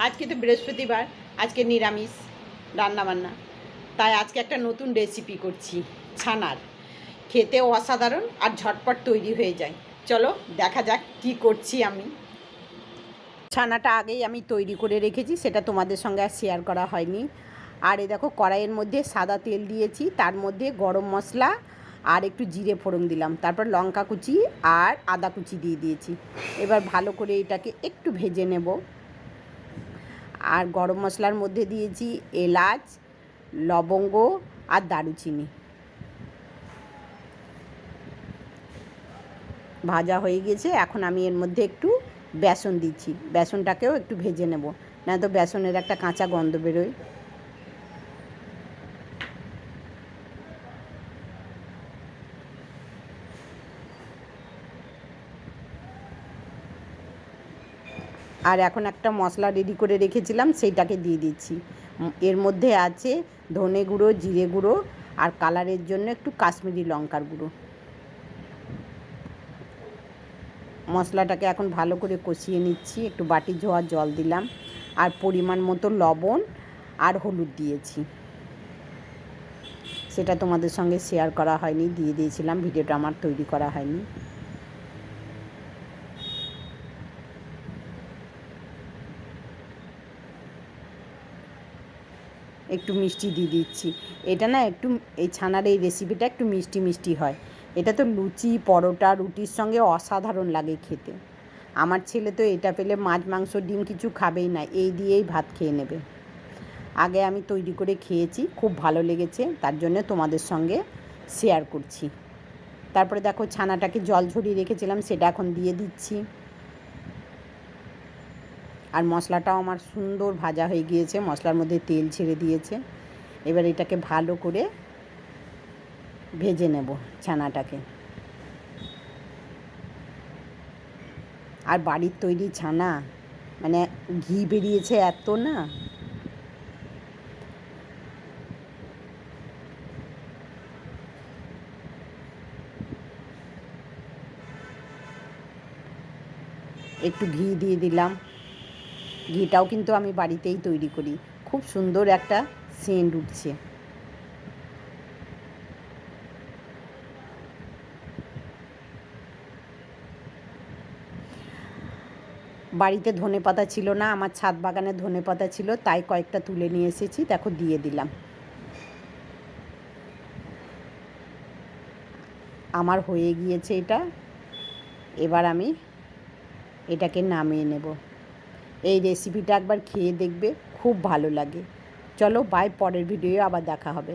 আজকে তো বৃহস্পতিবার, আজকে নিরামিষ রান্নাবান্না, তাই আজকে একটা নতুন রেসিপি করছি ছানার। খেতেও অসাধারণ আর ঝটপট তৈরি হয়ে যায়। চলো দেখা যাক কি করছি আমি। ছানাটা আগেই আমি তৈরি করে রেখেছি, সেটা তোমাদের সঙ্গে আর শেয়ার করা হয়নি। আর এই দেখো কড়াইয়ের মধ্যে সাদা তেল দিয়েছি, তার মধ্যে গরম মশলা আর একটু জিরে ফোড়ন দিলাম, তারপর লঙ্কা কুচি আর আদা কুচি দিয়ে দিয়েছি। এবার ভালো করে এটাকে একটু ভেজে নেব। আর গরম মশলার মধ্যে দিয়েছি এলাচ, লবঙ্গ আর দারুচিনি। ভাজা হয়ে গেছে, এখন আমি এর মধ্যে একটু বেসন দিচ্ছি। বেসনটাকেও একটু ভেজে নেব, না তো বেসনের একটা কাঁচা গন্ধ বেরোয়। আর এখন একটা মশলা রেডি করে রেখেছিলাম, সেইটাকে দিয়ে দিচ্ছি। এর মধ্যে আছে ধনে গুঁড়ো, জিরে গুঁড়ো আর কালারের জন্য একটু কাশ্মীরি লঙ্কার গুঁড়ো। মশলাটাকে এখন ভালো করে কষিয়ে নিচ্ছি। একটু বাটি ধোয়া জল দিলাম আর পরিমাণ মতো লবণ আর হলুদ দিয়েছি। সেটা তোমাদের সঙ্গে শেয়ার করা হয়নি, দিয়ে দিয়েছিলাম, ভিডিওটা আমার তৈরি করা হয়নি। একটু মিষ্টি দিয়ে দিচ্ছি। এটা না একটু এই ছানার এই রেসিপিটা একটু মিষ্টি মিষ্টি হয়। এটা তো লুচি, পরোটা, রুটির সঙ্গে অসাধারণ লাগে খেতে। আমার ছেলে তো এটা পেলে মাছ, মাংস, ডিম কিছু খাবেই না, এই দিয়েই ভাত খেয়ে নেবে। আগে আমি তৈরি করে খেয়েছি, খুব ভালো লেগেছে, তার জন্য তোমাদের সঙ্গে শেয়ার করছি। তারপরে দেখো ছানাটাকে জল ঝরিয়ে রেখেছিলাম, সেটা এখন দিয়ে দিচ্ছি। আর মশলাটাও আমার সুন্দর ভাজা হয়ে গিয়েছে, মশলার মধ্যে তেল ছেড়ে দিয়েছে। এবার এটাকে ভালো করে ভেজে নেব ছানাটাকে। আর বাড়ির তৈরি ছানা, মানে ঘি বেরিয়েছে এত না। একটু ঘি দিয়ে দিলাম। ঘিটাও কিন্তু আমি বাড়িতেই তৈরি করি, খুব সুন্দর একটা সেন্ট উঠছে। বাড়িতে ধনেপাতা ছিল না, আমার ছাদ বাগানে ধনেপাতা ছিল, তাই কয়েকটা তুলে নিয়ে এসেছি, দেখো দিয়ে দিলাম। আমার হয়ে গিয়েছে এটা। এবার আমি এটাকে নামিয়ে নেব। এই রেসিপিটা একবার খেয়ে দেখবে, খুব ভালো লাগে। চলো বাই, পরের ভিডিও আবার দেখা হবে।